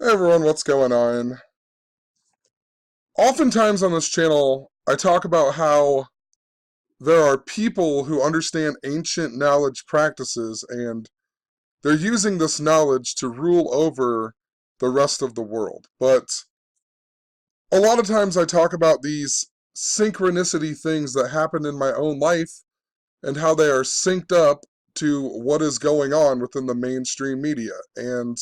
Hey everyone, what's going on? Oftentimes on this channel, I talk about how there are people who understand ancient knowledge practices and they're using this knowledge to rule over the rest of the world. But a lot of times I talk about these synchronicity things that happen in my own life and how they are synced up to what is going on within the mainstream media. And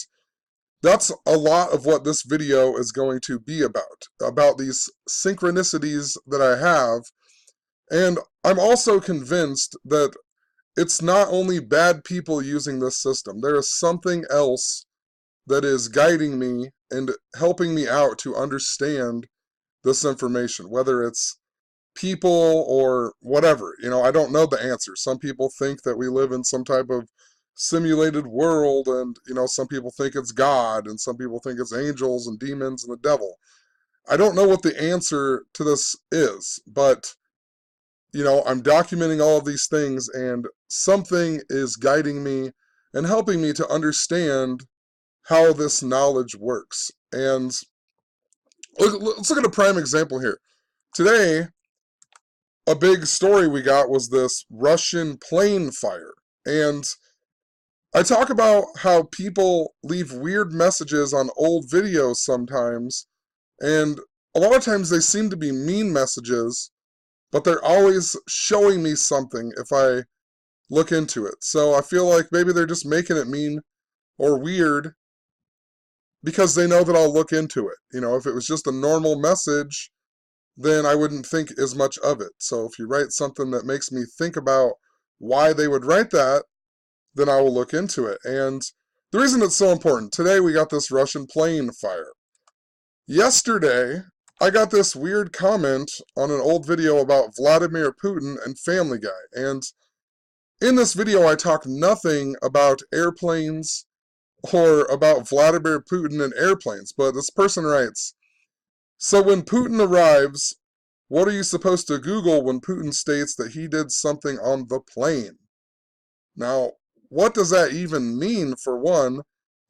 that's a lot of what this video is going to be about these synchronicities that I have. And I'm also convinced that it's not only bad people using this system. There is something else that is guiding me and helping me out to understand this information, whether it's people or whatever. I don't know the answer. Some people think that we live in some type of simulated world, and some people think it's God, and some people think it's angels and demons and the devil. I don't know what the answer to this is, but I'm documenting all of these things, and something is guiding me and helping me to understand how this knowledge works. And let's look at a prime example here. Today, a big story we got was this Russian plane fire. And I talk about how people leave weird messages on old videos sometimes, and a lot of times they seem to be mean messages, but they're always showing me something if I look into it. So I feel like maybe they're just making it mean or weird because they know that I'll look into it. If it was just a normal message, then I wouldn't think as much of it. So if you write something that makes me think about why they would write that, then I will look into it. And the reason it's so important, today we got this Russian plane fire. Yesterday, I got this weird comment on an old video about Vladimir Putin and Family Guy. And in this video, I talk nothing about airplanes or about Vladimir Putin and airplanes. But this person writes, so when Putin arrives, what are you supposed to Google when Putin states that he did something on the plane? Now, what does that even mean, for one?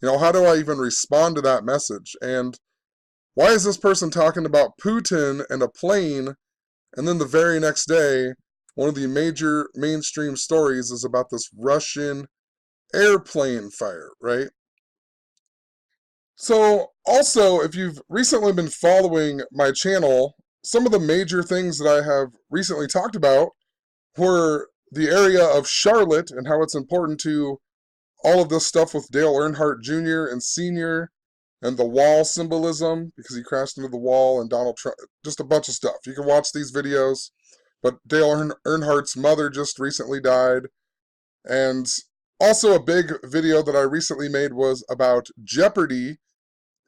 How do I even respond to that message? And why is this person talking about Putin and a plane, and then the very next day, one of the major mainstream stories is about this Russian airplane fire, right? So, also, if you've recently been following my channel, some of the major things that I have recently talked about were the area of Charlotte and how it's important to all of this stuff with Dale Earnhardt Jr. and Sr. and the wall symbolism because he crashed into the wall and Donald Trump, just a bunch of stuff. You can watch these videos, but Dale Earnhardt's mother just recently died. And also a big video that I recently made was about Jeopardy.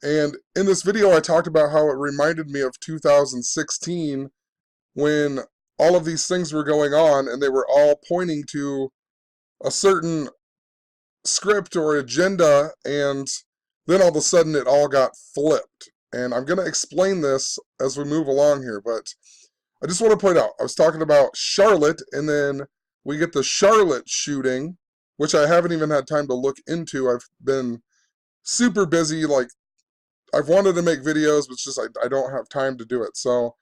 And in this video, I talked about how it reminded me of 2016 when all of these things were going on and they were all pointing to a certain script or agenda, and then all of a sudden it all got flipped. And I'm going to explain this as we move along here, but I just want to point out, I was talking about Charlotte, and then we get the Charlotte shooting, which I haven't even had time to look into. I've been super busy, like, I've wanted to make videos, but it's just I don't have time to do it. So,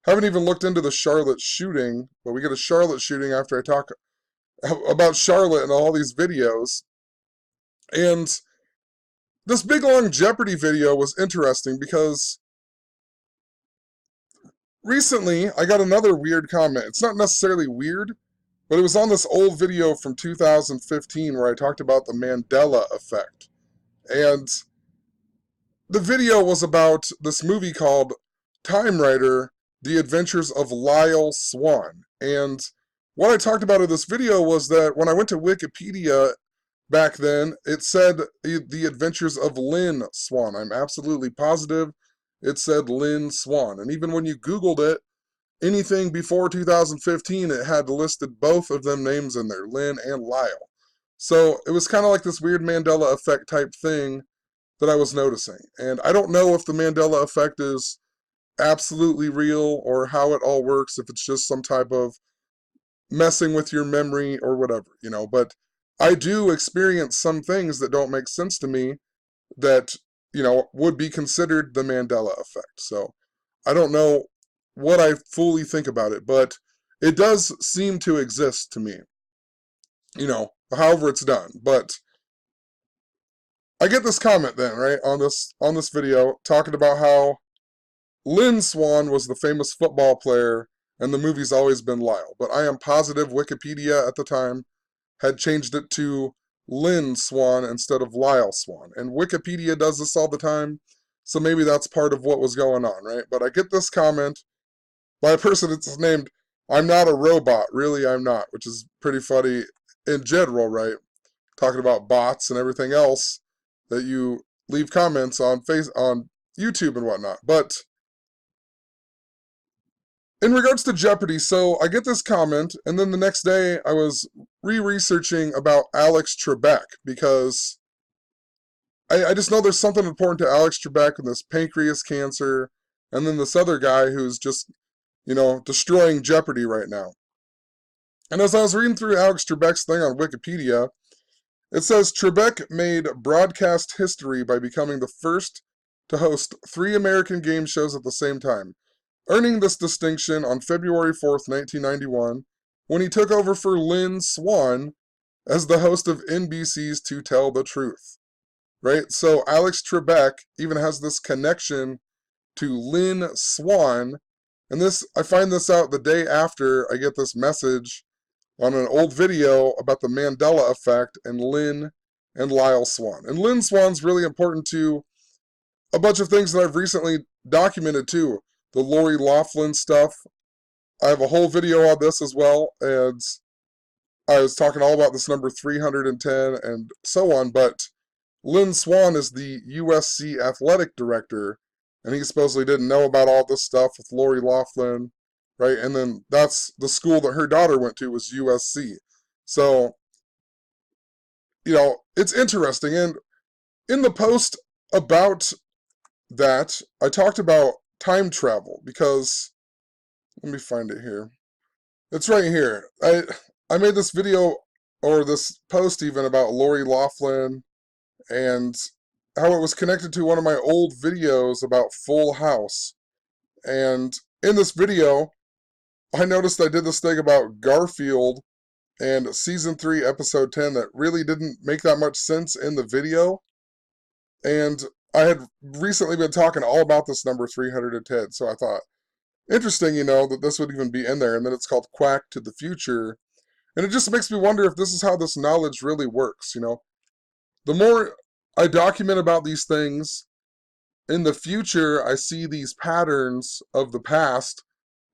haven't even looked into the Charlotte shooting, but we get a Charlotte shooting after I talk about Charlotte in all these videos. And this big long Jeopardy video was interesting because recently I got another weird comment. It's not necessarily weird, but it was on this old video from 2015 where I talked about the Mandela Effect. And the video was about this movie called Time Rider, The Adventures of Lyle Swan. And what I talked about in this video was that when I went to Wikipedia back then, it said The Adventures of Lynn Swan. I'm absolutely positive it said Lynn Swan. And even when you Googled it, anything before 2015, it had listed both of them names in there, Lynn and Lyle. So it was kind of like this weird Mandela Effect type thing that I was noticing. And I don't know if the Mandela Effect is absolutely real or how it all works, if it's just some type of messing with your memory or whatever. But I do experience some things that don't make sense to me that would be considered the Mandela effect. So I don't know what I fully think about it, but it does seem to exist to me, however it's done. But I get this comment then, right, on this video talking about how Lynn Swan was the famous football player and the movie's always been Lyle. But I am positive Wikipedia at the time had changed it to Lynn Swan instead of Lyle Swan. And Wikipedia does this all the time, so maybe that's part of what was going on, right? But I get this comment by a person that's named I'm Not a Robot, Really I'm Not, which is pretty funny in general, right? Talking about bots and everything else that you leave comments on on YouTube and whatnot. But in regards to Jeopardy, so I get this comment, and then the next day I was re-researching about Alex Trebek, because I just know there's something important to Alex Trebek and this pancreas cancer, and then this other guy who's just, destroying Jeopardy right now. And as I was reading through Alex Trebek's thing on Wikipedia, it says Trebek made broadcast history by becoming the first to host 3 American game shows at the same time, earning this distinction on February 4th, 1991, when he took over for Lynn Swan as the host of NBC's To Tell the Truth. Right? So Alex Trebek even has this connection to Lynn Swan, and I find this out the day after I get this message on an old video about the Mandela effect and Lynn and Lyle Swan. And Lynn Swan's really important to a bunch of things that I've recently documented too. The Lori Loughlin stuff. I have a whole video on this as well, and I was talking all about this number 310 and so on, but Lynn Swan is the USC athletic director, and he supposedly didn't know about all this stuff with Lori Loughlin, right? And then that's the school that her daughter went to, was USC. So, it's interesting. And in the post about that, I talked about time travel, because, let me find it here. It's right here. I made this video, or this post even, about Lori Loughlin and how it was connected to one of my old videos about Full House. And in this video, I noticed I did this thing about Garfield and Season 3, Episode 10 that really didn't make that much sense in the video. And I had recently been talking all about this number 310, so I thought, interesting, that this would even be in there. And then it's called Quack to the Future. And it just makes me wonder if this is how this knowledge really works, The more I document about these things, in the future, I see these patterns of the past,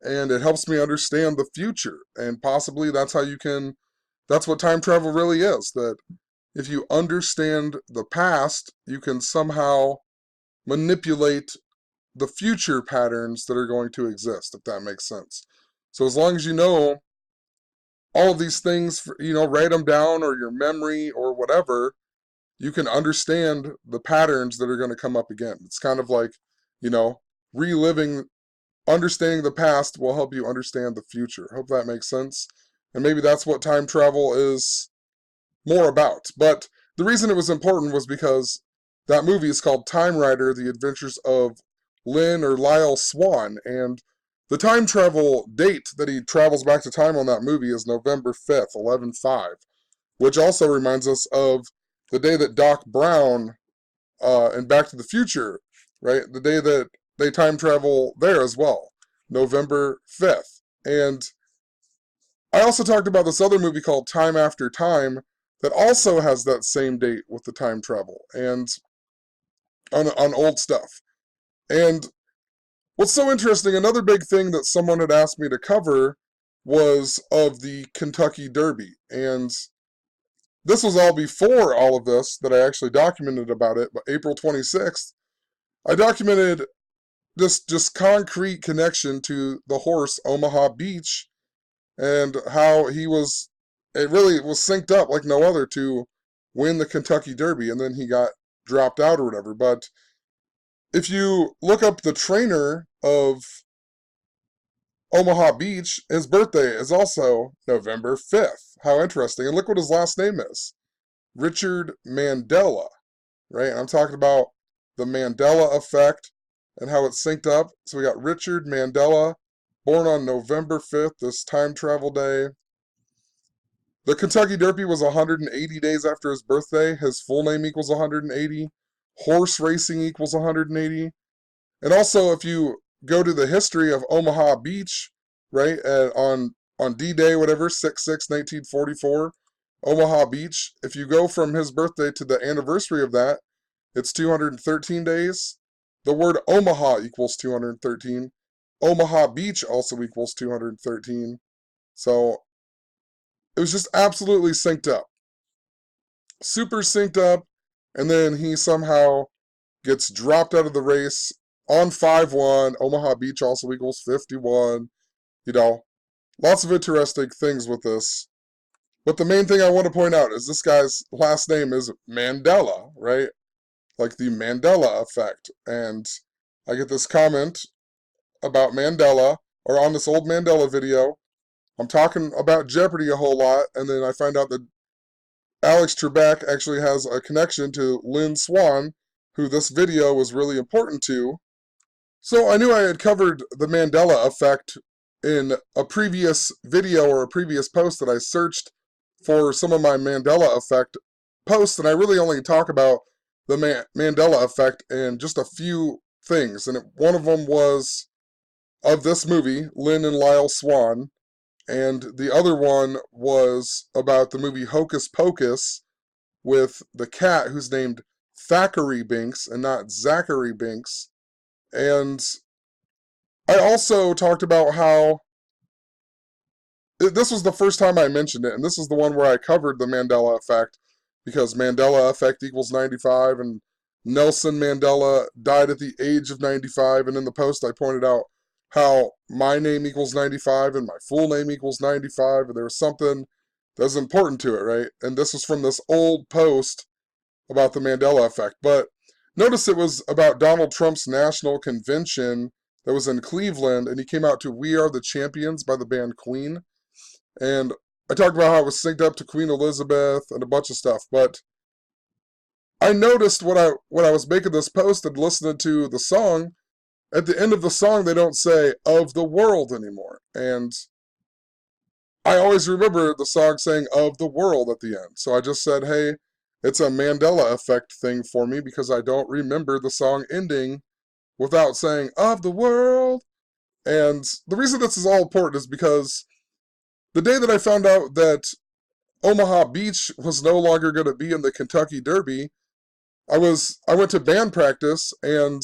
and it helps me understand the future. And possibly that's what time travel really is, that if you understand the past, you can somehow manipulate the future patterns that are going to exist, if that makes sense. So as long as you know all of these things, write them down, or your memory or whatever, you can understand the patterns that are going to come up again. It's kind of like, understanding the past will help you understand the future. Hope that makes sense. And maybe that's what time travel is more about. But the reason it was important was because that movie is called Time Rider, The Adventures of Lynn or Lyle Swan. And the time travel date that he travels back to time on that movie is November 5th, 11/5, which also reminds us of the day that Doc Brown in Back to the Future, right? The day that they time travel there as well, November 5th. And I also talked about this other movie called Time After Time that also has that same date with the time travel, and on old stuff. And what's so interesting, another big thing that someone had asked me to cover was of the Kentucky Derby. And this was all before all of this that I actually documented about it, but April 26th, I documented this just concrete connection to the horse Omaha Beach, and how it really was synced up like no other to win the Kentucky Derby, and then he got dropped out or whatever. But if you look up the trainer of Omaha Beach, his birthday is also November 5th. How interesting. And look what his last name is. Richard Mandela, right? And I'm talking about the Mandela Effect and how it's synced up. So we got Richard Mandela, born on November 5th, this time travel day. The Kentucky Derby was 180 days after his birthday. His full name equals 180. Horse racing equals 180. And also, if you go to the history of Omaha Beach, right, on D-Day, whatever, 6/6/1944, Omaha Beach, if you go from his birthday to the anniversary of that, it's 213 days. The word Omaha equals 213. Omaha Beach also equals 213. So it was just absolutely synced up. Super synced up. And then he somehow gets dropped out of the race on 5-1. Omaha Beach also equals 51. You know, lots of interesting things with this. But the main thing I want to point out is this guy's last name is Mandela, right? Like the Mandela Effect. And I get this comment about Mandela, or on this old Mandela video. I'm talking about Jeopardy a whole lot, and then I find out that Alex Trebek actually has a connection to Lynn Swan, who this video was really important to. So I knew I had covered the Mandela Effect in a previous video or a previous post that I searched for some of my Mandela Effect posts, and I really only talk about the Mandela Effect in just a few things. And one of them was of this movie, Lynn and Lyle Swan, and the other one was about the movie Hocus Pocus with the cat who's named Thackeray Binks and not Zachary Binks. And I also talked about how this was the first time I mentioned it, and this is the one where I covered the Mandela Effect, because Mandela Effect equals 95, and Nelson Mandela died at the age of 95, and in the post I pointed out how my name equals 95 and my full name equals 95, and there was something that was important to it, right? And this was from this old post about the Mandela Effect. But notice it was about Donald Trump's national convention that was in Cleveland, and he came out to We Are the Champions by the band Queen. And I talked about how it was synced up to Queen Elizabeth and a bunch of stuff, but I noticed when I was making this post and listening to the song, at the end of the song they don't say "of the world" anymore. And I always remember the song saying "of the world" at the end. So I just said, hey, it's a Mandela Effect thing for me because I don't remember the song ending without saying "of the world." And the reason this is all important is because the day that I found out that Omaha Beach was no longer going to be in the Kentucky Derby, I went to band practice and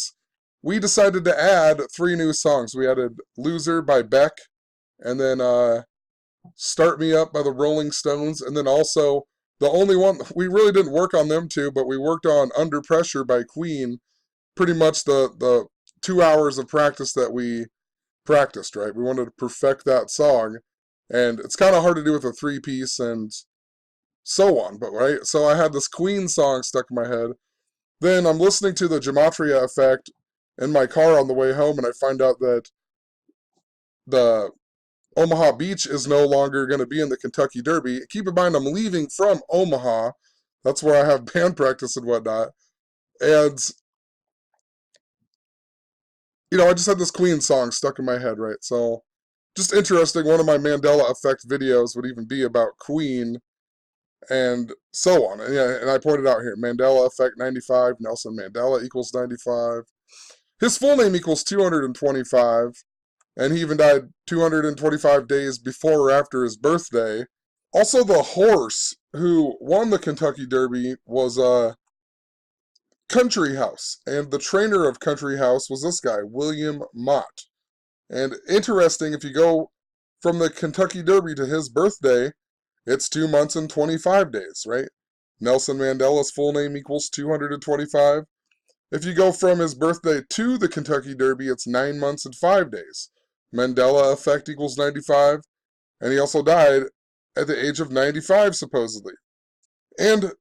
we decided to add 3 new songs. We added Loser by Beck, and then Start Me Up by the Rolling Stones, and then also the only one, we really didn't work on them two, but we worked on Under Pressure by Queen, pretty much the 2 hours of practice that we practiced, right? We wanted to perfect that song, and it's kind of hard to do with a 3-piece and so on, but right? So I had this Queen song stuck in my head. Then I'm listening to the Gematria Effect in my car on the way home, and I find out that the Omaha Beach is no longer going to be in the Kentucky Derby. Keep in mind, I'm leaving from Omaha. That's where I have band practice and whatnot. And, I just had this Queen song stuck in my head, right? So, just interesting. One of my Mandela Effect videos would even be about Queen and so on. And, yeah, and I pointed out here, Mandela Effect 95, Nelson Mandela equals 95. His full name equals 225, and he even died 225 days before or after his birthday. Also, the horse who won the Kentucky Derby was Country House, and the trainer of Country House was this guy, William Mott. And interesting, if you go from the Kentucky Derby to his birthday, it's 2 months and 25 days, right? Nelson Mandela's full name equals 225. If you go from his birthday to the Kentucky Derby, it's 9 months and 5 days. Mandela Effect equals 95, and he also died at the age of 95, supposedly. And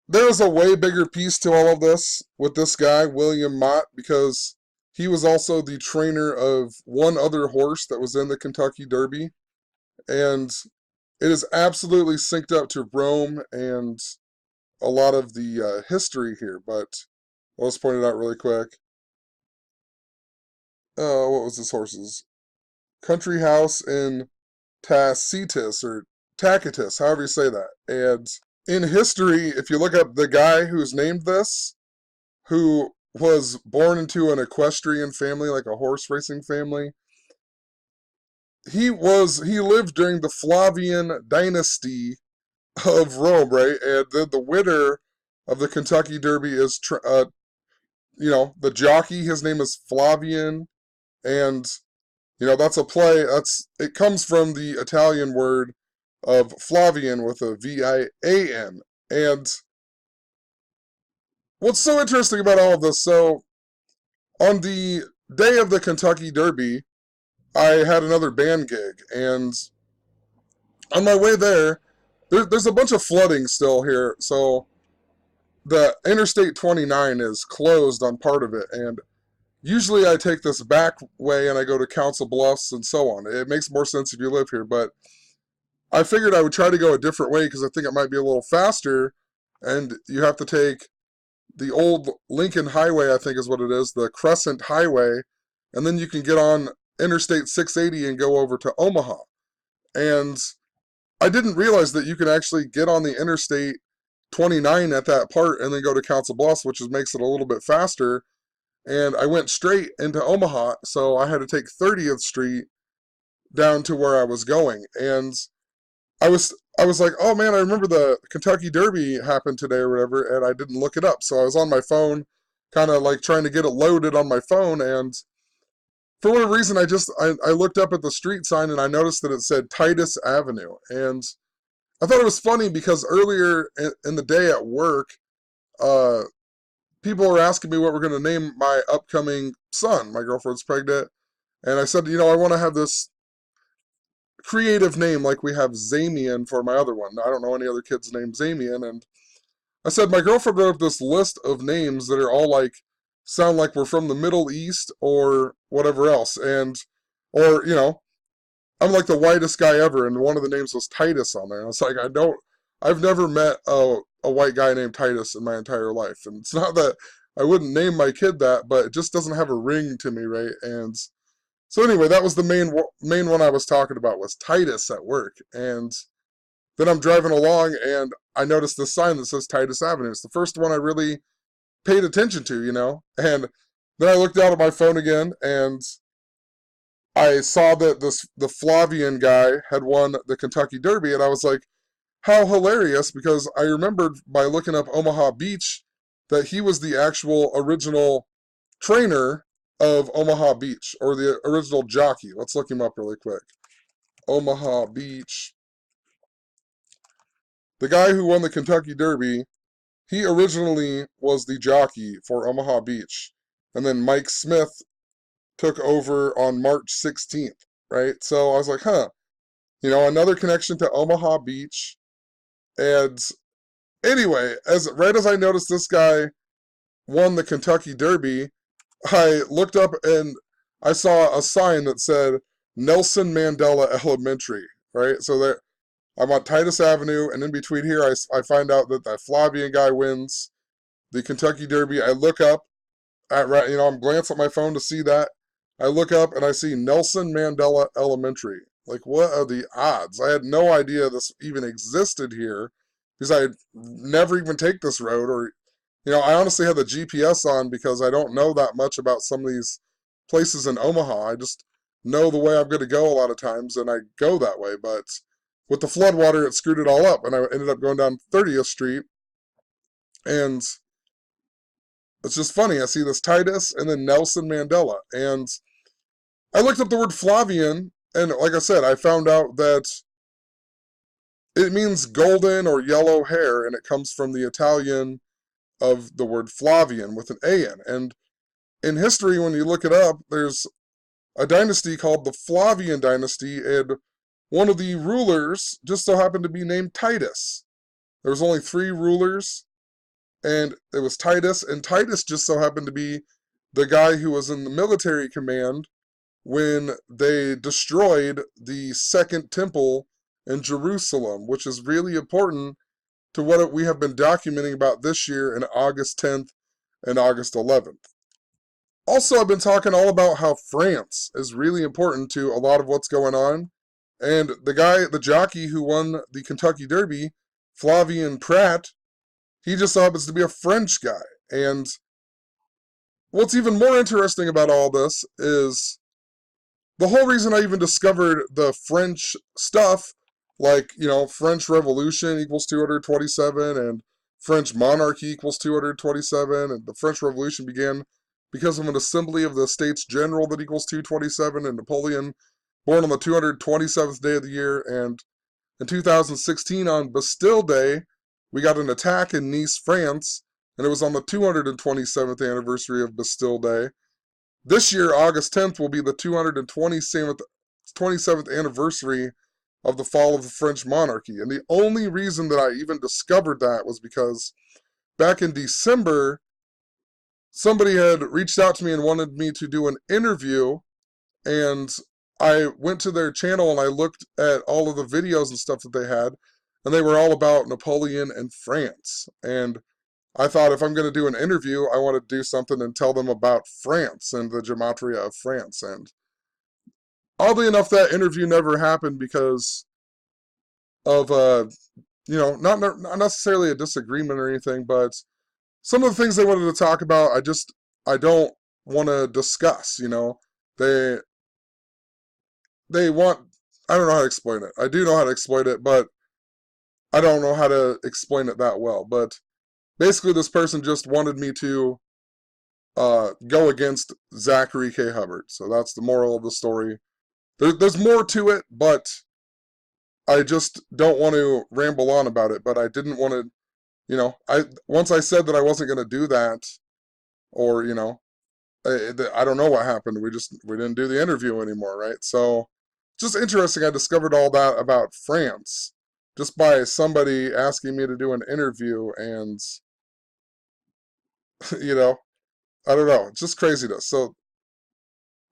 there is a way bigger piece to all of this with this guy, William Mott, because he was also the trainer of one other horse that was in the Kentucky Derby. And it is absolutely synced up to Rome and a lot of the history here. But I'll just point it out really quick. What was this horse's? Country house in Tacitus or Tacitus, however you say that. And in history, if you look up the guy who's named this, who was born into an equestrian family, like a horse racing family, he lived during the Flavian Dynasty of Rome, right? And then the winner of the Kentucky Derby is, the jockey. His name is Flavian, and that's a play. It comes from the Italian word of Flavian with a Vian. And what's so interesting about all of this? So on the day of the Kentucky Derby, I had another band gig, and on my way there's a bunch of flooding still here. So the Interstate 29 is closed on part of it, and usually I take this back way and I go to Council Bluffs and so on. It makes more sense if you live here, but I figured I would try to go a different way because I think it might be a little faster, and you have to take the old Lincoln Highway, I think is what it is, the Crescent Highway, and then you can get on Interstate 680 and go over to Omaha. And I didn't realize that you can actually get on the Interstate 29 at that part and then go to Council Bluffs, which makes it a little bit faster. And I went straight into Omaha, so I had to take 30th Street down to where I was going. And I was like, oh man, I remember the Kentucky Derby happened today or whatever, and I didn't look it up. So I was on my phone, kind of like trying to get it loaded on my phone, and for whatever reason, I looked up at the street sign and I noticed that it said Titus Avenue. And I thought it was funny because earlier in the day at work, uh, people were asking me what we're going to name my upcoming son. My girlfriend's pregnant. And I said, I want to have this creative name like we have Zamian for my other one. I don't know any other kids named Zamian. And I said, my girlfriend wrote up this list of names that are all like, sound like we're from the Middle East or whatever else. Or, I'm like the whitest guy ever. And one of the names was Titus on there. And I was like, I've never met a white guy named Titus in my entire life. And it's not that I wouldn't name my kid that, but it just doesn't have a ring to me, right? And so anyway, that was the main one I was talking about was Titus at work. And then I'm driving along and I noticed this sign that says Titus Avenue. It's the first one I really paid attention to, And then I looked out at my phone again and I saw that the Flavian guy had won the Kentucky Derby, and I was like, how hilarious, because I remembered by looking up Omaha Beach that he was the actual original trainer of Omaha Beach, or the original jockey. Let's look him up really quick. Omaha Beach. The guy who won the Kentucky Derby, he originally was the jockey for Omaha Beach. And then Mike Smith took over on March 16th, right? So I was like, another connection to Omaha Beach. And anyway, right as I noticed this guy won the Kentucky Derby, I looked up and I saw a sign that said Nelson Mandela Elementary, right? So there, I'm on Titus Avenue, and in between here, I find out that Flavian guy wins the Kentucky Derby. I look up I'm glancing at my phone to see that. I look up and I see Nelson Mandela Elementary. Like, what are the odds? I had no idea this even existed here because I never even take this road, or I honestly had the GPS on because I don't know that much about some of these places in Omaha. I just know the way I'm going to go a lot of times, and I go that way. But with the floodwater, it screwed it all up, and I ended up going down 30th Street, and it's just funny. I see this Titus and then Nelson Mandela, and I looked up the word Flavian, and like I said, I found out that it means golden or yellow hair, and it comes from the Italian of the word Flavian with an A in. And in history, when you look it up, there's a dynasty called the Flavian Dynasty, and one of the rulers just so happened to be named Titus. There was only 3 rulers, and it was Titus, and Titus just so happened to be the guy who was in the military command when they destroyed the Second Temple in Jerusalem, which is really important to what we have been documenting about this year in August 10th and August 11th. Also, I've been talking all about how France is really important to a lot of what's going on. And the jockey who won the Kentucky Derby, Flavian Pratt, he just happens to be a French guy. And what's even more interesting about all this is the whole reason I even discovered the French stuff, like, French Revolution equals 227, and French monarchy equals 227, and the French Revolution began because of an assembly of the States General that equals 227, and Napoleon, born on the 227th day of the year, and in 2016 on Bastille Day, we got an attack in Nice, France, and it was on the 227th anniversary of Bastille Day. This year, August 10th, will be the 227th anniversary of the fall of the French monarchy. And the only reason that I even discovered that was because back in December, somebody had reached out to me and wanted me to do an interview. And I went to their channel and I looked at all of the videos and stuff that they had. And they were all about Napoleon and France. And I thought if I'm going to do an interview, I want to do something and tell them about France and the Gematria of France. And oddly enough, that interview never happened because of, not necessarily a disagreement or anything, but some of the things they wanted to talk about, I don't want to discuss, They, they want, I don't know how to explain it. I do know how to explain it, but I don't know how to explain it that well. But basically, this person just wanted me to go against Zachary K. Hubbard. So that's the moral of the story. There's more to it, but I just don't want to ramble on about it. But I didn't want to, once I said that I wasn't going to do that, or, I don't know what happened. We didn't do the interview anymore, right? So, just interesting. I discovered all that about France just by somebody asking me to do an interview, and, I don't know, just craziness. So,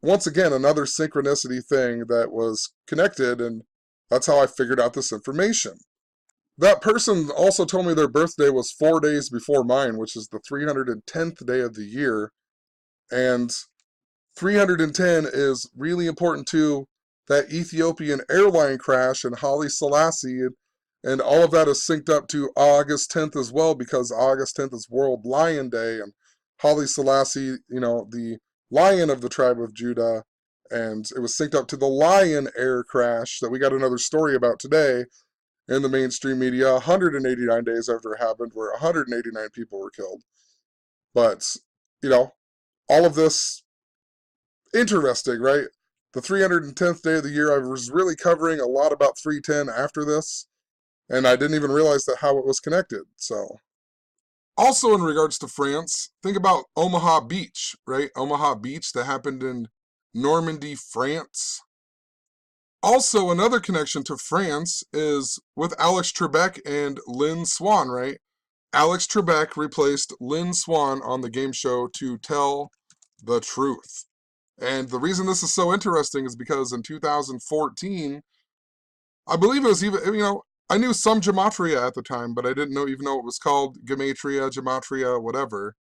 once again, another synchronicity thing that was connected, and that's how I figured out this information. That person also told me their birthday was 4 days before mine, which is the 310th day of the year, and 310 is really important to that Ethiopian airline crash and Haile Selassie, and all of that is synced up to August 10th as well, because August 10th is World Lion Day, and Haile Selassie, the lion of the tribe of Judah, and it was synced up to the Lion Air crash that we got another story about today in the mainstream media 189 days after it happened, where 189 people were killed. But, all of this interesting, right? The 310th day of the year, I was really covering a lot about 310 after this, and I didn't even realize how it was connected. So, also in regards to France, think about Omaha Beach, right? Omaha Beach that happened in Normandy, France. Also, another connection to France is with Alex Trebek and Lynn Swan, right? Alex Trebek replaced Lynn Swan on the game show To Tell the Truth. And the reason this is so interesting is because in 2014, I believe it was even, I knew some Gematria at the time, but I didn't even know it was called Gematria, Gematria, whatever.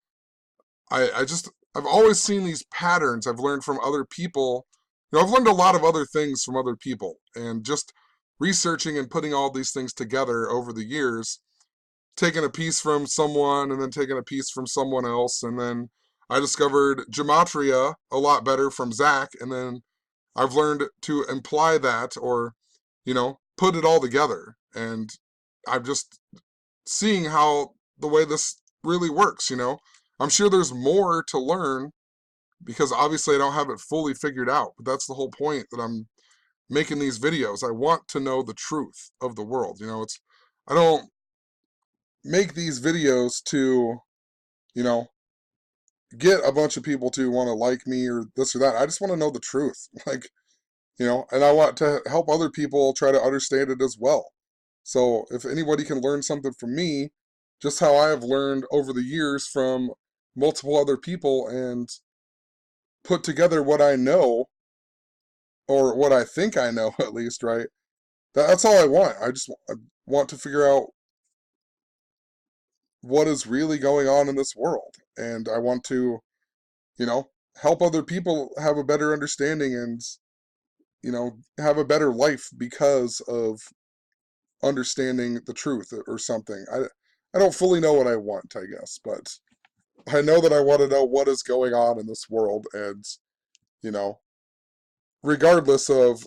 I've always seen these patterns I've learned from other people. I've learned a lot of other things from other people, and just researching and putting all these things together over the years, taking a piece from someone and then taking a piece from someone else, and then I discovered Gematria a lot better from Zach, and then I've learned to imply that, or, put it all together, and I'm just seeing how the way this really works, I'm sure there's more to learn, because obviously I don't have it fully figured out, but that's the whole point that I'm making these videos. I want to know the truth of the world. I don't make these videos to, get a bunch of people to want to like me or this or that. I just want to know the truth. And I want to help other people try to understand it as well. So if anybody can learn something from me, just how I have learned over the years from multiple other people and put together what I know, or what I think I know at least, right? That's all I want. I want to figure out what is really going on in this world. and I want to, you know, help other people have a better understanding and, have a better life because of understanding the truth or something. I don't fully know what I want, I guess, but I know that I want to know what is going on in this world, and, you know, regardless of,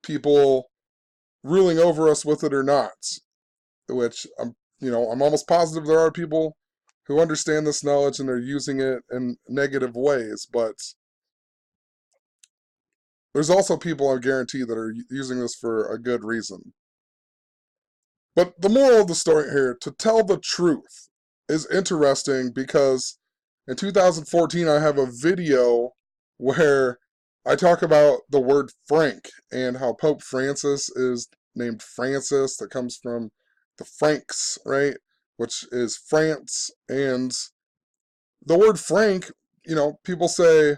people ruling over us with it or not, which I'm almost positive there are people who understand this knowledge and they're using it in negative ways, but there's also people I guarantee that are using this for a good reason. But the moral of the story here, to tell the truth, is interesting because in 2014 I have a video where I talk about the word Frank and how Pope Francis is named Francis, that comes from the Franks, right? Which is France. And the word Frank, people say,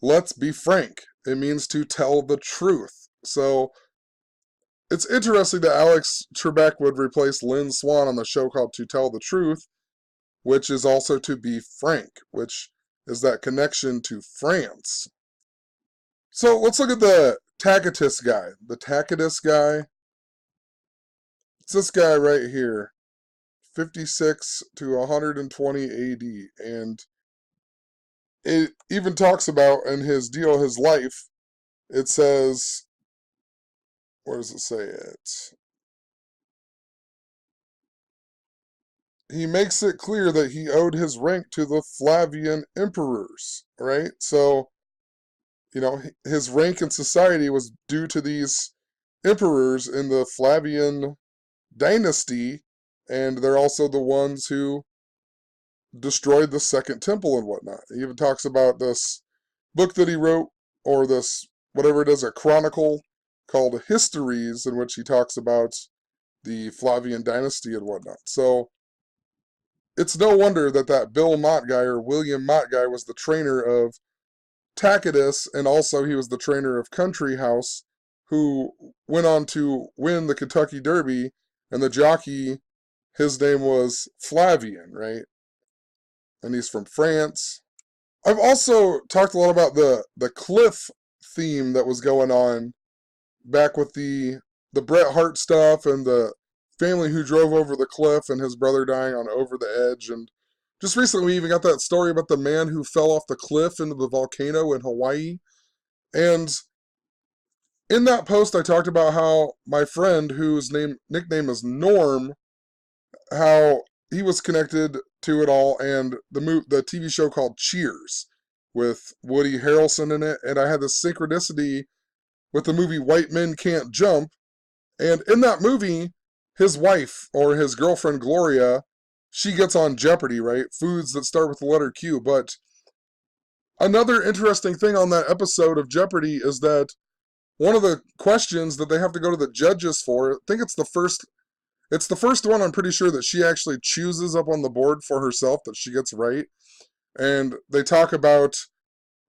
let's be frank. It means to tell the truth. So it's interesting that Alex Trebek would replace Lynn Swan on the show called To Tell the Truth, which is also to be frank, which is that connection to France. So let's look at the Tacitus guy. The Tacitus guy, it's this guy right here, 56 to 120 AD. And it even talks about in his deal, his life, it says, where does it say it? He makes it clear that he owed his rank to the Flavian emperors, right? So, his rank in society was due to these emperors in the Flavian Dynasty, and they're also the ones who destroyed the Second Temple and whatnot. He even talks about this book that he wrote, or this, whatever it is, a chronicle called Histories, in which he talks about the Flavian Dynasty and whatnot. So, it's no wonder that Bill Mott guy or William Mott guy was the trainer of Tacitus, and also he was the trainer of Country House, who went on to win the Kentucky Derby, and the jockey, his name was Flavian, right? And he's from France. I've also talked a lot about the cliff theme that was going on back with the Bret Hart stuff and the family who drove over the cliff and his brother dying on Over the Edge. And just recently we even got that story about the man who fell off the cliff into the volcano in Hawaii. And in that post I talked about how my friend, whose nickname is Norm, how he was connected to it all, and the TV show called Cheers with Woody Harrelson in it. And I had this synchronicity with the movie White Men Can't Jump. And in that movie, his wife, or his girlfriend Gloria, she gets on Jeopardy, right? Foods that start with the letter Q. But another interesting thing on that episode of Jeopardy is that one of the questions that they have to go to the judges for, I think it's the first one, I'm pretty sure, that she actually chooses up on the board for herself that she gets right. And they talk about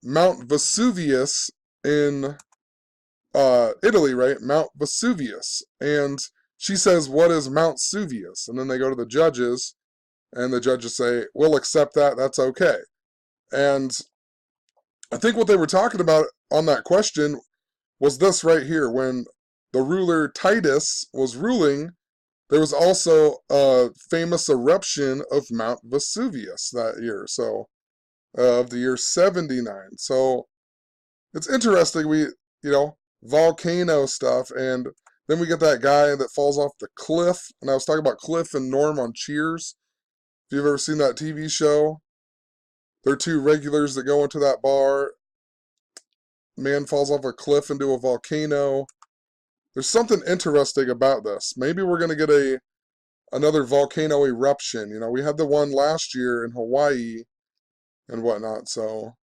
Mount Vesuvius in Italy, right? Mount Vesuvius. And she says, what is Mount Vesuvius? And then they go to the judges, and the judges say, we'll accept that, that's okay. And I think what they were talking about on that question was this right here. When the ruler Titus was ruling, there was also a famous eruption of Mount Vesuvius that year, so of the year 79. So it's interesting, volcano stuff, and then we get that guy that falls off the cliff, and I was talking about Cliff and Norm on Cheers. If you've ever seen that TV show, they're two regulars that go into that bar. Man falls off a cliff into a volcano. There's something interesting about this. Maybe we're going to get another volcano eruption. We had the one last year in Hawaii and whatnot, so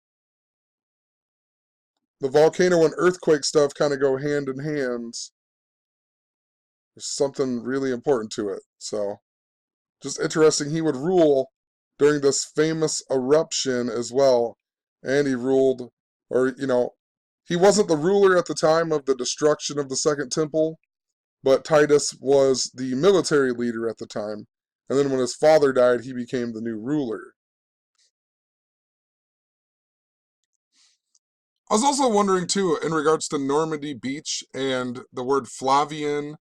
the volcano and earthquake stuff kind of go hand in hand. There's something really important to it. So, just interesting. He would rule during this famous eruption as well. And he ruled, or, he wasn't the ruler at the time of the destruction of the Second Temple, but Titus was the military leader at the time. And then when his father died, he became the new ruler. I was also wondering too, in regards to Normandy Beach and the word Flavian,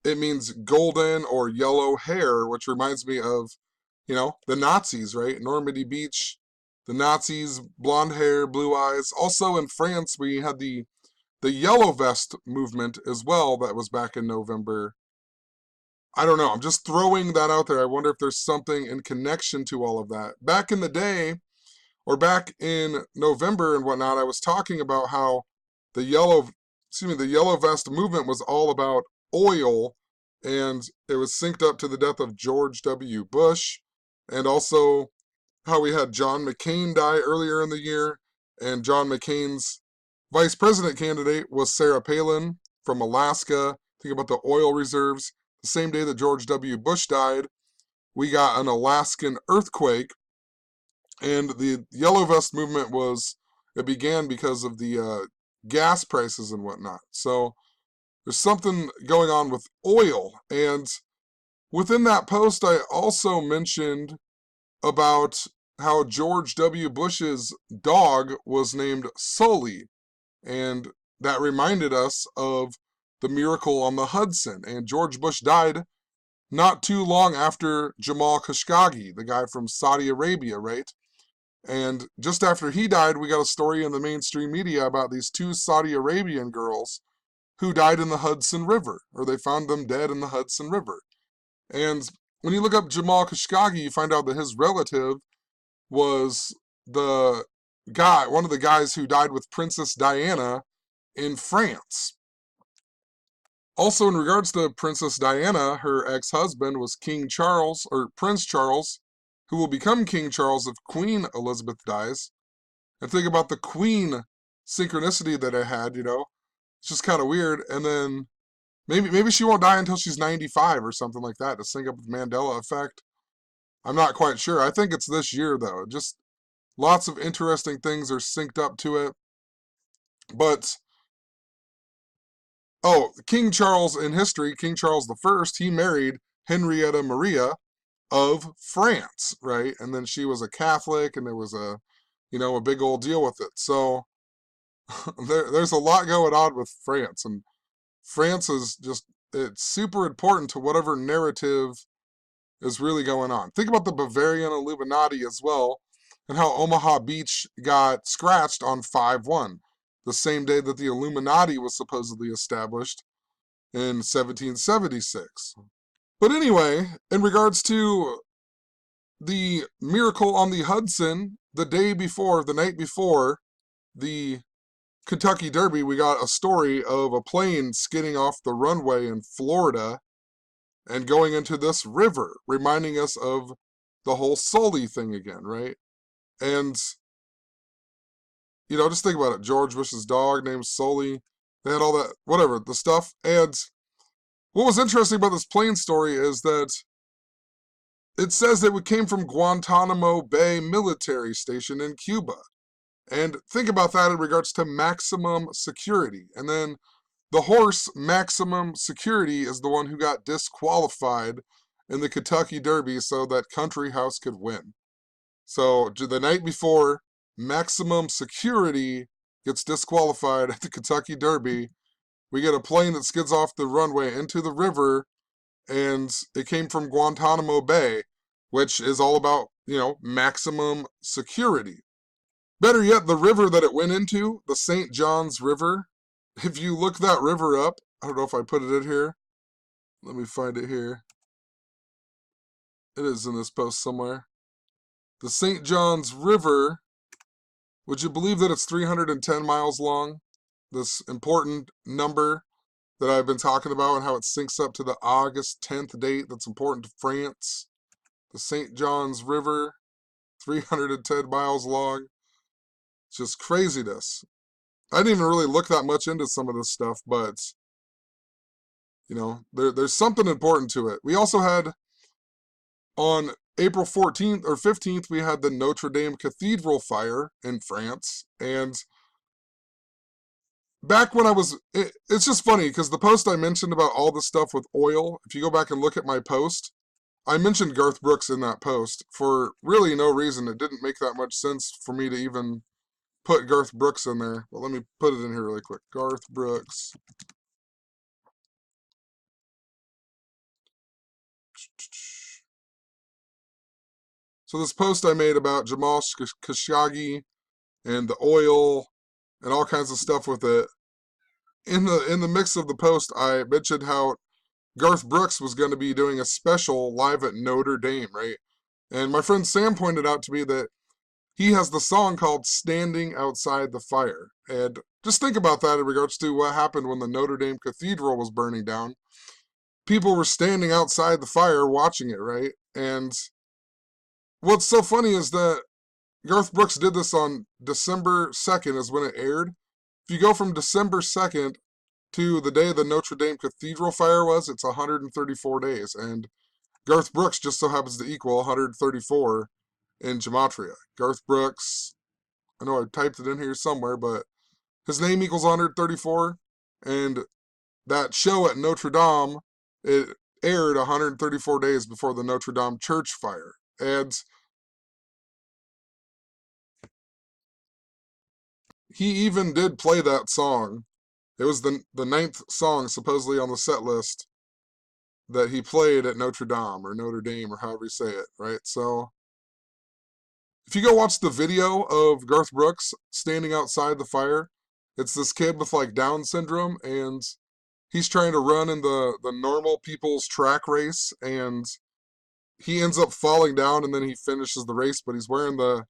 it means golden or yellow hair, which reminds me of, the Nazis, right? Normandy Beach, the Nazis, blonde hair, blue eyes. Also in France, we had the yellow vest movement as well. That was back in November. I don't know. I'm just throwing that out there. I wonder if there's something in connection to all of that. Back in the day, or back in November and whatnot, I was talking about how the the yellow vest movement was all about oil, and it was synced up to the death of George W. Bush, and also how we had John McCain die earlier in the year, and John McCain's vice president candidate was Sarah Palin from Alaska. Think about the oil reserves. The same day that George W. Bush died, we got an Alaskan earthquake, and the Yellow Vest movement it began because of the gas prices and whatnot. So there's something going on with oil. And within that post, I also mentioned about how George W. Bush's dog was named Sully. And that reminded us of the miracle on the Hudson. And George Bush died not too long after Jamal Khashoggi, the guy from Saudi Arabia, right? And just after he died, we got a story in the mainstream media about these two Saudi Arabian girls who died in the Hudson River, or they found them dead in the Hudson River. And when you look up Jamal Khashoggi, you find out that his relative was one of the guys who died with Princess Diana in France. Also, in regards to Princess Diana, her ex-husband was King Charles, or Prince Charles, who will become King Charles if Queen Elizabeth dies. And think about the Queen synchronicity that I had, It's just kind of weird. And then maybe she won't die until she's 95 or something like that to sync up with Mandela Effect. I'm not quite sure. I think it's this year, though. Just lots of interesting things are synced up to it. But King Charles in history, King Charles I, he married Henrietta Maria of France, right? And then she was a Catholic, and there was a big old deal with it. So there's a lot going on with France, and France is it's super important to whatever narrative is really going on. Think about the Bavarian Illuminati as well, and how Omaha Beach got scratched on 5/1, the same day that the Illuminati was supposedly established in 1776. But anyway, in regards to the miracle on the Hudson, the night before the Kentucky Derby, we got a story of a plane skidding off the runway in Florida and going into this river, reminding us of the whole Sully thing again, right? And, just think about it. George Bush's dog named Sully. They had all that, whatever, the stuff. And what was interesting about this plane story is that it says that it came from Guantanamo Bay Military Station in Cuba. And think about that in regards to maximum security. And then the horse Maximum Security is the one who got disqualified in the Kentucky Derby so that Country House could win. So the night before, Maximum Security gets disqualified at the Kentucky Derby. We get a plane that skids off the runway into the river, and it came from Guantanamo Bay, which is all about, maximum security. Better yet, the river that it went into, the St. John's River, if you look that river up, I don't know if I put it in here. Let me find it here. It is in this post somewhere. The St. John's River, would you believe that it's 310 miles long? This important number that I've been talking about and how it syncs up to the August 10th date that's important to France. The St. John's River, 310 miles long. It's just craziness. I didn't even really look that much into some of this stuff, but, there's something important to it. We also had, on April 14th or 15th, we had the Notre Dame Cathedral fire in France. And back when it's just funny because the post I mentioned about all the stuff with oil, if you go back and look at my post, I mentioned Garth Brooks in that post for really no reason. It didn't make that much sense for me to even put Garth Brooks in there. Well, let me put it in here really quick. Garth Brooks. So this post I made about Jamal Khashoggi and the oil and all kinds of stuff with it. In the mix of the post, I mentioned how Garth Brooks was going to be doing a special live at Notre Dame, right? And my friend Sam pointed out to me that he has the song called Standing Outside the Fire. And just think about that in regards to what happened when the Notre Dame Cathedral was burning down. People were standing outside the fire watching it, right? And what's so funny is that Garth Brooks did this on December 2nd is when it aired. If you go from December 2nd to the day the Notre Dame Cathedral fire was, it's 134 days. And Garth Brooks just so happens to equal 134 in Gematria. Garth Brooks, I know I typed it in here somewhere, but his name equals 134. And that show at Notre Dame, it aired 134 days before the Notre Dame church fire. And he even did play that song. It was the ninth song supposedly on the set list that he played at Notre Dame or Notre Dame or however you say it, right? So if you go watch the video of Garth Brooks standing outside the fire, it's this kid with like Down syndrome and he's trying to run in the normal people's track race and he ends up falling down and then he finishes the race, but he's wearing the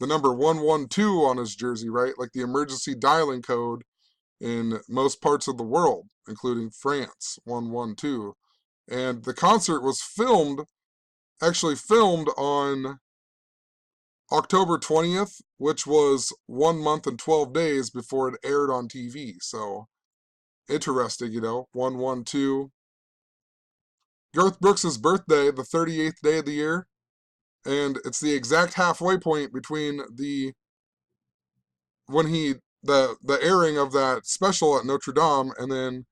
number 112 on his jersey, right? Like the emergency dialing code in most parts of the world, including France, 112. And the concert was actually filmed on October 20th, which was 1 month and 12 days before it aired on TV. So, interesting, 112. Garth Brooks' birthday, the 38th day of the year, and it's the exact halfway point between the airing of that special at Notre Dame and then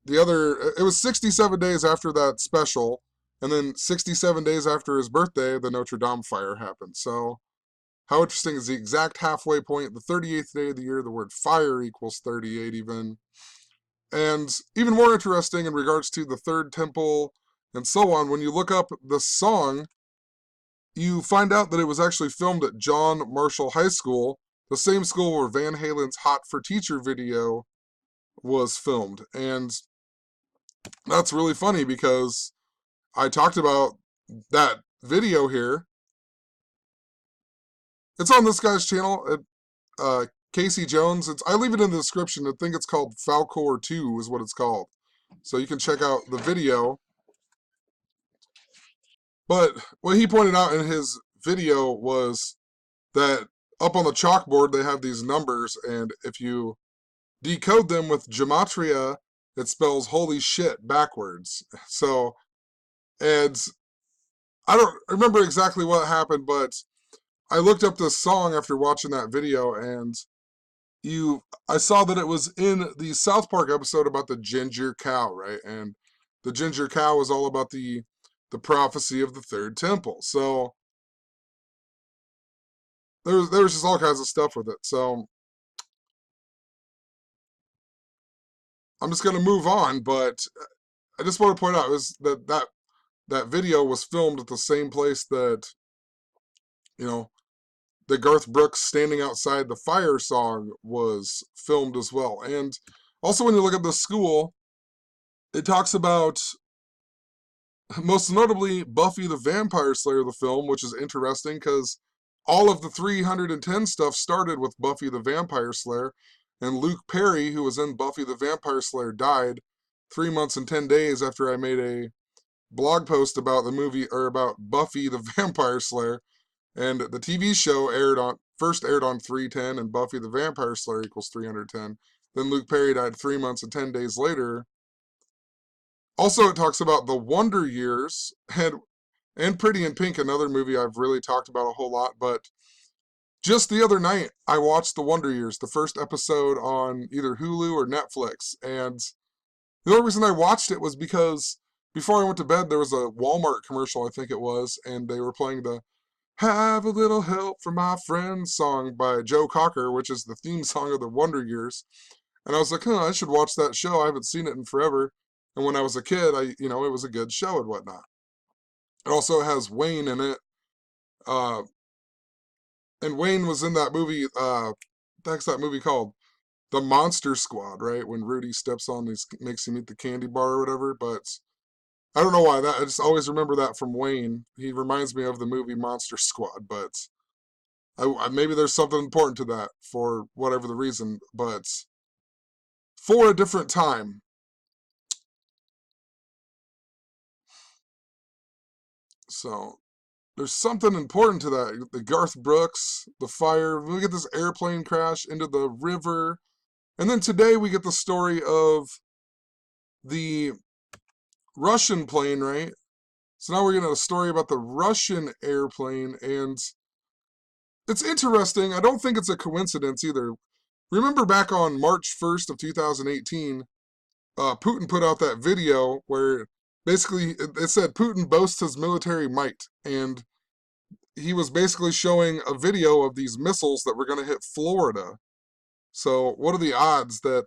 it was 67 days after that special, and then 67 days after his birthday, the Notre Dame fire happened. So, how interesting is the exact halfway point, the 38th day of the year, the word fire equals 38 even. And even more interesting in regards to the third temple and so on, when you look up the song, you find out that it was actually filmed at John Marshall High School, the same school where Van Halen's Hot for Teacher video was filmed. And that's really funny because I talked about that video here. It's on this guy's channel, Casey Jones. I leave it in the description. I think it's called Falcor 2 is what it's called. So you can check out the video. But what he pointed out in his video was that up on the chalkboard they have these numbers, and if you decode them with Gematria, it spells holy shit backwards. So, and I don't remember exactly what happened, but I looked up this song after watching that video, and I saw that it was in the South Park episode about the ginger cow, right? And the ginger cow was all about the prophecy of the third temple. So there was just all kinds of stuff with it. So I'm just gonna move on, but I just want to point out is that video was filmed at the same place that the Garth Brooks standing outside the fire song was filmed as well. And also when you look at the school, it talks about most notably Buffy the Vampire Slayer, the film, which is interesting because all of the 310 stuff started with Buffy the Vampire Slayer, and Luke Perry, who was in Buffy the Vampire Slayer, died 3 months and 10 days after I made a blog post about the movie, or about Buffy the Vampire Slayer, and the TV show first aired on 310, and Buffy the Vampire Slayer equals 310. Then Luke Perry died 3 months and 10 days later. Also, it talks about the Wonder Years and Pretty in Pink, another movie I've really talked about a whole lot. But just the other night, I watched the Wonder Years, the first episode on either Hulu or Netflix. And the only reason I watched it was because before I went to bed, there was a Walmart commercial, I think it was, and they were playing the Have a Little Help from My Friend song by Joe Cocker, which is the theme song of the Wonder Years. And I was like, I should watch that show. I haven't seen it in forever. And when I was a kid, it was a good show and whatnot. It also has Wayne in it. Uh, and Wayne was in that movie, what the heck's that movie called? The Monster Squad, right? When Rudy steps on these, makes him eat the candy bar or whatever. But I don't know why I just always remember that from Wayne. He reminds me of the movie Monster Squad, but maybe there's something important to that for whatever the reason, but for a different time. So there's something important to that. The Garth Brooks, the fire. We get this airplane crash into the river. And then today we get the story of the Russian plane, right? So now we're getting a story about the Russian airplane, and it's interesting. I don't think it's a coincidence either. Remember back on March 1st of 2018, Putin put out that video where basically it said Putin boasts his military might, and he was basically showing a video of these missiles that were going to hit Florida. So what are the odds that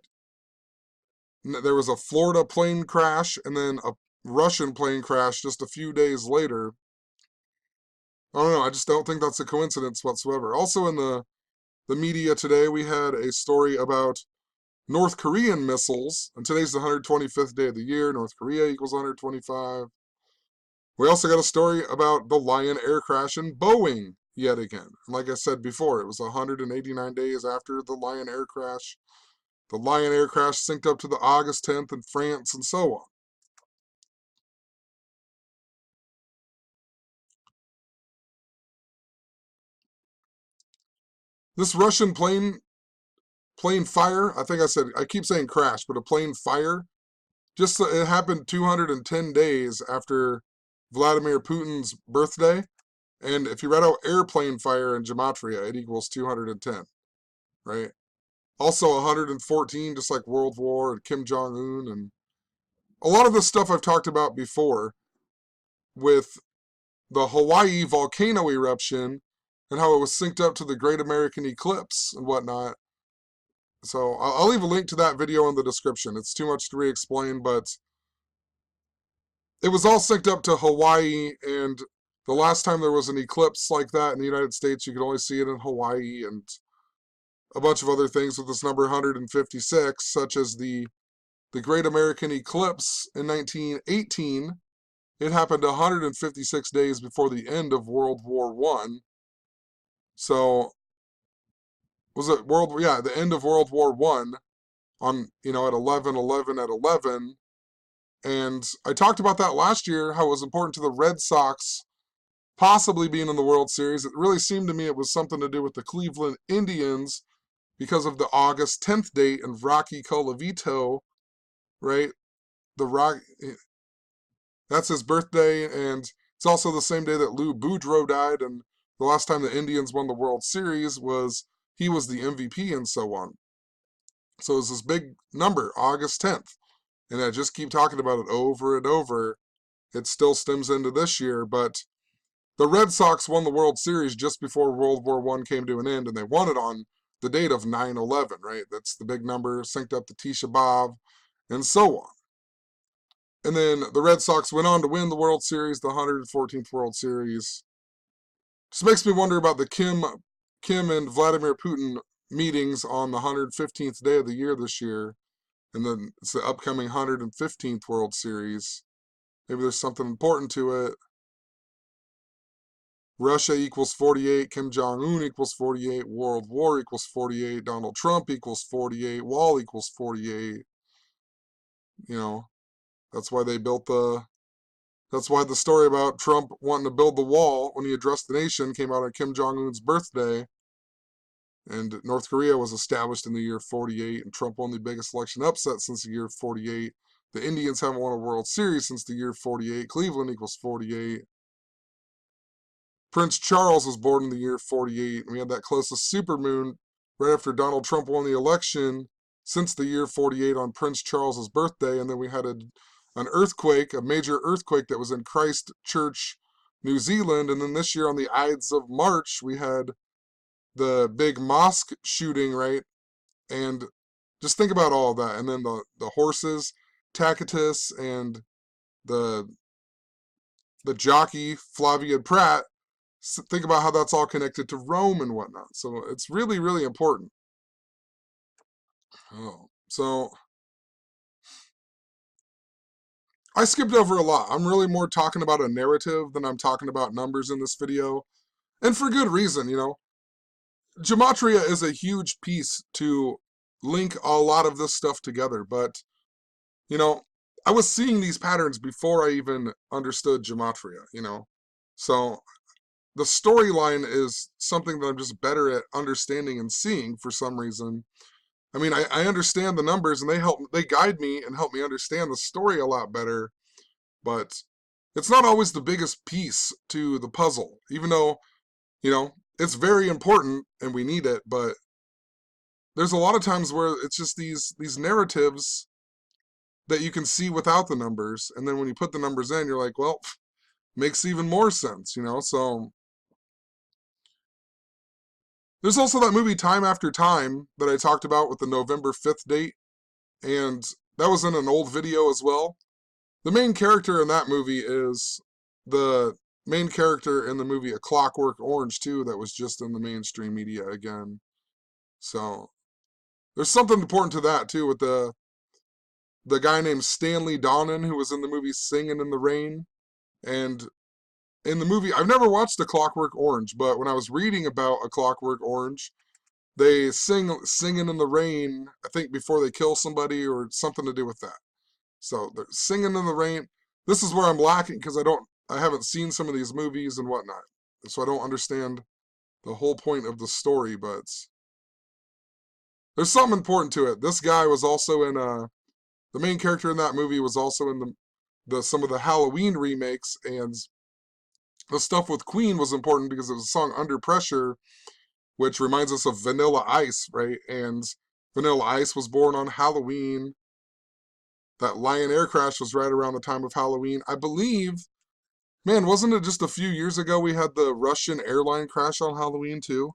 there was a Florida plane crash and then a Russian plane crash just a few days later? I don't know. I just don't think that's a coincidence whatsoever. Also in the media today, we had a story about North Korean missiles, and today's the 125th day of the year. North Korea equals 125. We also got a story about the Lion Air crash in Boeing yet again. And like I said before, it was 189 days after the Lion Air crash. The Lion Air crash synced up to the August 10th in France and so on. This Russian plane fire, I keep saying crash, but a plane fire, just it happened 210 days after Vladimir Putin's birthday. And if you read out airplane fire in Gematria, it equals 210, right? Also 114, just like World War and Kim Jong-un. And a lot of this stuff I've talked about before with the Hawaii volcano eruption and how it was synced up to the Great American Eclipse and whatnot. So I'll leave a link to that video in the description. It's too much to re-explain, but it was all synced up to Hawaii, and the last time there was an eclipse like that in the United States, you could only see it in Hawaii, and a bunch of other things with this number 156, such as the Great American Eclipse in 1918. It happened 156 days before the end of World War I. So, was it the end of World War I on, at 11/11 at 11. And I talked about that last year, how it was important to the Red Sox possibly being in the World Series. It really seemed to me it was something to do with the Cleveland Indians because of the August 10th date and Rocky Colavito, right? That's his birthday, and it's also the same day that Lou Boudreau died, and the last time the Indians won the World Series he was the MVP and so on. So it's this big number, August 10th. And I just keep talking about it over and over. It still stems into this year, but the Red Sox won the World Series just before World War I came to an end, and they won it on the date of 9/11, right? That's the big number, synced up to Tisha B'Av, and so on. And then the Red Sox went on to win the World Series, the 114th World Series. Just makes me wonder about the Kim and Vladimir Putin meetings on the 115th day of the year this year. And then it's the upcoming 115th World Series. Maybe there's something important to it. Russia equals 48, Kim Jong-un equals 48, World War equals 48, Donald Trump equals 48, Wall equals 48. That's why that's why the story about Trump wanting to build the wall when he addressed the nation came out on Kim Jong-un's birthday. And North Korea was established in the year 48, and Trump won the biggest election upset since the year 48. The Indians haven't won a World Series since the year 48. Cleveland equals 48. Prince Charles was born in the year 48, and we had that closest supermoon right after Donald Trump won the election since the year 48 on Prince Charles's birthday. And then we had an earthquake, a major earthquake that was in Christchurch, New Zealand. And then this year on the Ides of March, we had the big mosque shooting, right? And just think about all of that. And then the horses, Tacitus, and the the jockey, Flavian Pratt. Think about how that's all connected to Rome and whatnot. So it's really, really important. Oh, so I skipped over a lot. I'm really more talking about a narrative than I'm talking about numbers in this video. And for good reason, you know. Gematria is a huge piece to link a lot of this stuff together, but, you know, I was seeing these patterns before I even understood Gematria, you know. So the storyline is something that I'm just better at understanding and seeing for some reason. I mean, I understand the numbers and they guide me and help me understand the story a lot better, but it's not always the biggest piece to the puzzle, even though, you know, it's very important and we need it, but there's a lot of times where it's just these narratives that you can see without the numbers, and then when you put the numbers in, you're like, well, makes even more sense, you know? So there's also that movie Time After Time that I talked about with the November 5th date, and that was in an old video as well. The main character in that movie is the main character in the movie A Clockwork Orange too, that was just in the mainstream media again. So there's something important to that too, with the guy named Stanley Donen who was in the movie Singing in the Rain. And in the movie, I've never watched A Clockwork Orange, but when I was reading about A Clockwork Orange, they singing in the rain, I think before they kill somebody or something to do with that. So they're singing in the rain. This is where I'm lacking because I haven't seen some of these movies and whatnot. So I don't understand the whole point of the story, but there's something important to it. This guy was also in the main character in that movie was also in the some of the Halloween remakes, and the stuff with Queen was important because it was a song Under Pressure, which reminds us of Vanilla Ice, right? And Vanilla Ice was born on Halloween. That Lion Air crash was right around the time of Halloween. I believe, man, wasn't it just a few years ago we had the Russian airline crash on Halloween too?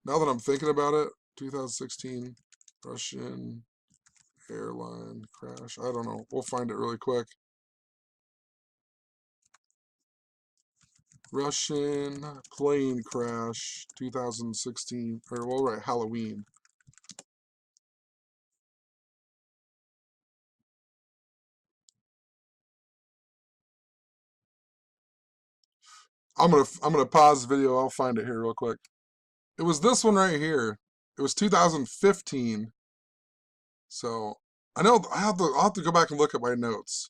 Now that I'm thinking about it, 2016 Russian airline crash. I don't know. We'll find it really quick. Russian plane crash 2016, or well, right, Halloween. I'm gonna pause the video. I'll find it here real quick. It was this one right here. It was 2015. So I know I'll have to go back and look at my notes.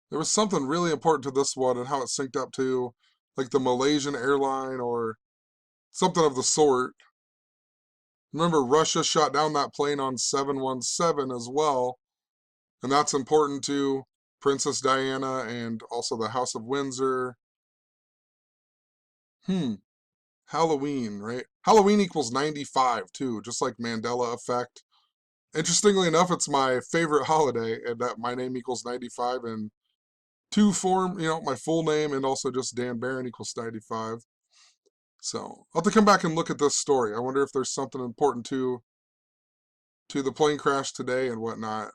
There was something really important to this one and how it synced up to like the Malaysian airline or something of the sort. Remember, Russia shot down that plane on 717 as well, and that's important to Princess Diana and also the House of Windsor. Halloween, right? Halloween equals 95 too, just like Mandela Effect. Interestingly enough, it's my favorite holiday, and that my name equals 95 in two form, you know, my full name and also just Dan Barron equals 95. So I'll have to come back and look at this story. I wonder if there's something important to the plane crash today and whatnot,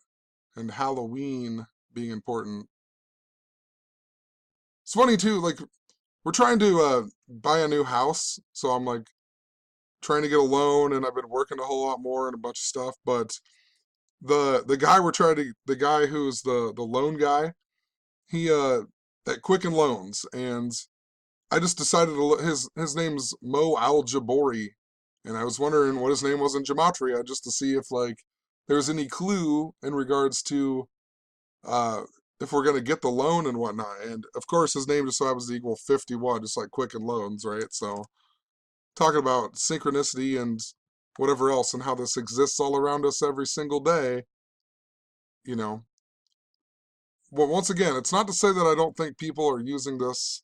and Halloween being important. It's funny too, like we're trying to buy a new house, so I'm like trying to get a loan, and I've been working a whole lot more and a bunch of stuff. But the guy who's the loan guy, he at Quicken Loans, and I just decided to look, his name's Mo Al Jabori, and I was wondering what his name was in Gematria just to see if like there was any clue in regards to uh if we're gonna get the loan and whatnot. And of course his name just so happens to equal 51, just like Quicken Loans, right? So talking about synchronicity and whatever else and how this exists all around us every single day, you know. Well, once again, it's not to say that I don't think people are using this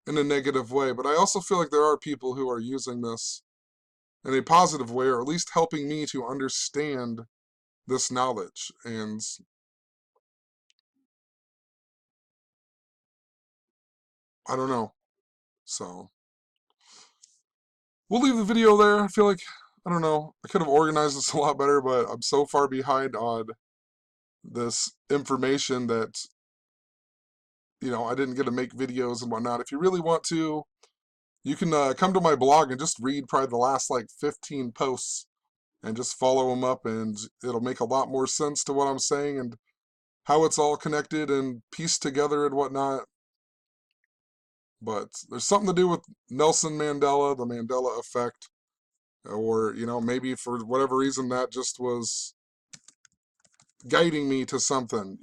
in a negative way, but I also feel like there are people who are using this in a positive way, or at least helping me to understand this knowledge. And I don't know. So we'll leave the video there. I feel like, I don't know, I could have organized this a lot better, but I'm so far behind on this information that, I didn't get to make videos and whatnot. If you really want to, you can come to my blog and just read probably the last like 15 posts and just follow them up, and it'll make a lot more sense to what I'm saying and how it's all connected and pieced together and whatnot. But there's something to do with Nelson Mandela, the Mandela Effect, or, maybe for whatever reason that just was guiding me to something.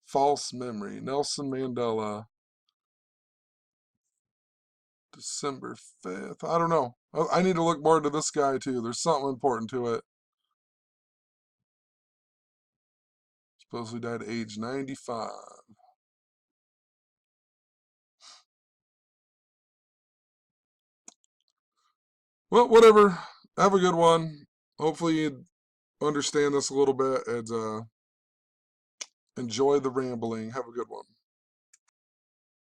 False memory. Nelson Mandela, December 5th. I don't know. I need to look more into this guy too. There's something important to it. Supposedly died at age 95. Well, whatever. Have a good one. Hopefully you understand this a little bit and enjoy the rambling. Have a good one.